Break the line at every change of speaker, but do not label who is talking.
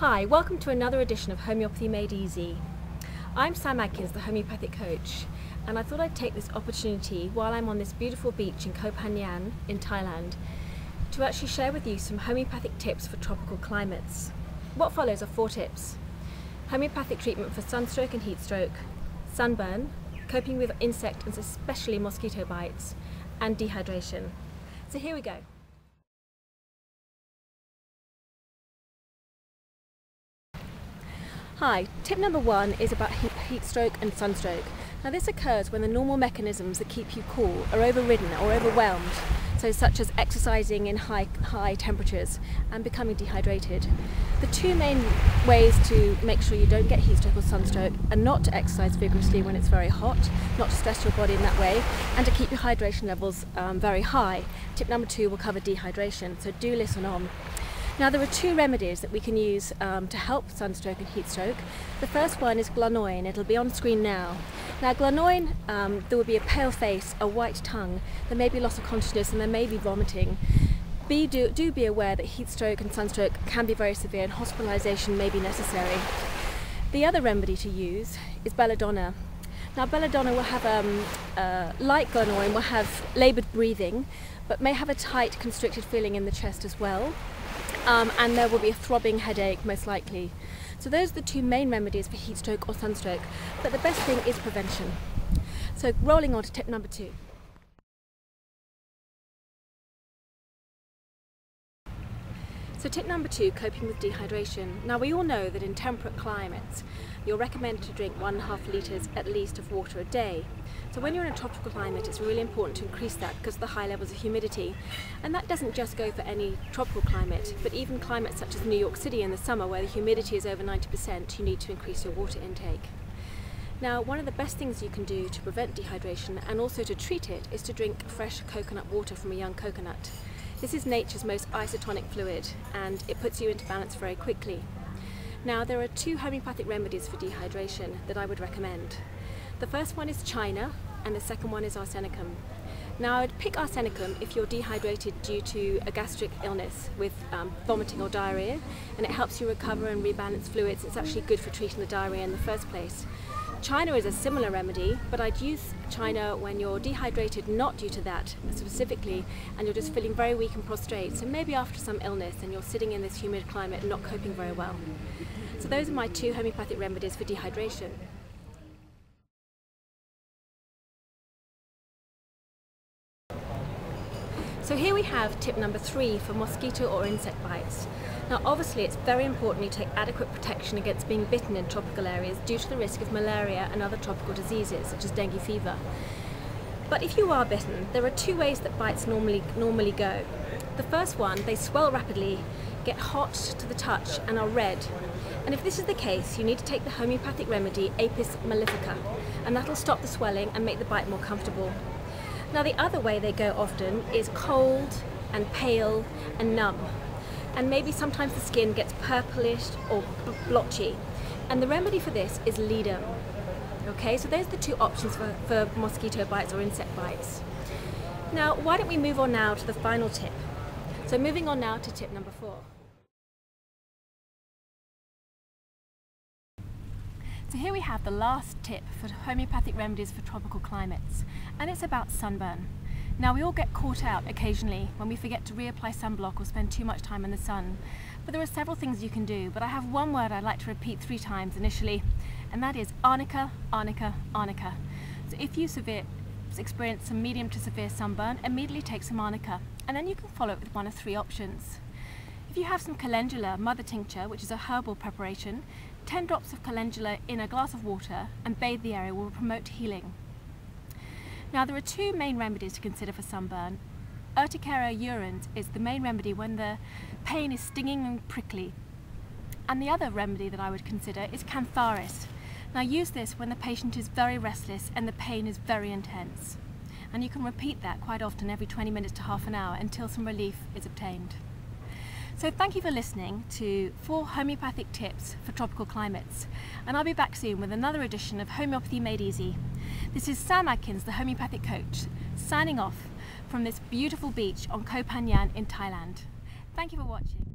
Hi, welcome to another edition of Homeopathy Made Easy. I'm Sam Adkins, the homeopathic coach, and I thought I'd take this opportunity while I'm on this beautiful beach in Koh Phangan in Thailand to actually share with you some homeopathic tips for tropical climates. What follows are 4 tips: homeopathic treatment for sunstroke and heat stroke, sunburn, coping with insect and especially mosquito bites, and dehydration. So here we go. Hi, tip number 1 is about heat stroke and sunstroke. Now this occurs when the normal mechanisms that keep you cool are overridden or overwhelmed, so such as exercising in high temperatures and becoming dehydrated. The 2 main ways to make sure you don't get heat stroke or sunstroke are not to exercise vigorously when it's very hot, not to stress your body in that way, and to keep your hydration levels very high. Tip number 2 will cover dehydration, so do listen on. Now there are 2 remedies that we can use to help sunstroke and heat stroke. The first one is Glanoin. It'll be on screen now. Now Glanoin, there will be a pale face, a white tongue, there may be loss of consciousness and there may be vomiting. Do be aware that heat stroke and sunstroke can be very severe and hospitalisation may be necessary. The other remedy to use is Belladonna. Now Belladonna will have, like Glanoin, will have laboured breathing, but may have a tight constricted feeling in the chest as well. And there will be a throbbing headache most likely. So those are the 2 main remedies for heat stroke or sunstroke, but the best thing is prevention. So rolling on to tip number 2. So tip number 2, coping with dehydration. Now we all know that in temperate climates you're recommended to drink 1.5 litres at least of water a day. So when you're in a tropical climate it's really important to increase that because of the high levels of humidity. And that doesn't just go for any tropical climate, but even climates such as New York City in the summer where the humidity is over 90%, you need to increase your water intake. Now one of the best things you can do to prevent dehydration and also to treat it is to drink fresh coconut water from a young coconut. This is nature's most isotonic fluid and it puts you into balance very quickly. Now there are 2 homeopathic remedies for dehydration that I would recommend. The first one is China and the second one is arsenicum. Now I'd pick arsenicum if you're dehydrated due to a gastric illness with vomiting or diarrhea, and it helps you recover and rebalance fluids. It's actually good for treating the diarrhea in the first place. China is a similar remedy, but I'd use China when you're dehydrated not due to that specifically and you're just feeling very weak and prostrate, so maybe after some illness and you're sitting in this humid climate and not coping very well. So those are my 2 homeopathic remedies for dehydration. So here we have tip number 3 for mosquito or insect bites. Now obviously it's very important you take adequate protection against being bitten in tropical areas due to the risk of malaria and other tropical diseases such as dengue fever. But if you are bitten, there are 2 ways that bites normally go. The first one, they swell rapidly, get hot to the touch and are red. And if this is the case, you need to take the homeopathic remedy Apis mellifica, and that'll stop the swelling and make the bite more comfortable. Now the other way they go often is cold and pale and numb, and maybe sometimes the skin gets purplish or blotchy, and the remedy for this is ledum. Okay, so there's the 2 options for mosquito bites or insect bites. Now why don't we move on now to the final tip. So moving on now to tip number 4. So here we have the last tip for homeopathic remedies for tropical climates, and it's about sunburn. Now we all get caught out occasionally when we forget to reapply sunblock or spend too much time in the sun, but there are several things you can do, but I have one word I'd like to repeat 3 times initially, and that is arnica, arnica, arnica. So if you experience some medium to severe sunburn, immediately take some arnica, and then you can follow it with one of 3 options. If you have some calendula mother tincture, which is a herbal preparation, 10 drops of calendula in a glass of water and bathe the area will promote healing. Now there are 2 main remedies to consider for sunburn. Urticaria urens is the main remedy when the pain is stinging and prickly. And the other remedy that I would consider is cantharis. Now use this when the patient is very restless and the pain is very intense. And you can repeat that quite often every 20 minutes to half an hour until some relief is obtained. So thank you for listening to 4 homeopathic tips for tropical climates, and I'll be back soon with another edition of Homeopathy Made Easy. This is Sam Adkins, the homeopathic coach, signing off from this beautiful beach on Koh Phangan in Thailand. Thank you for watching.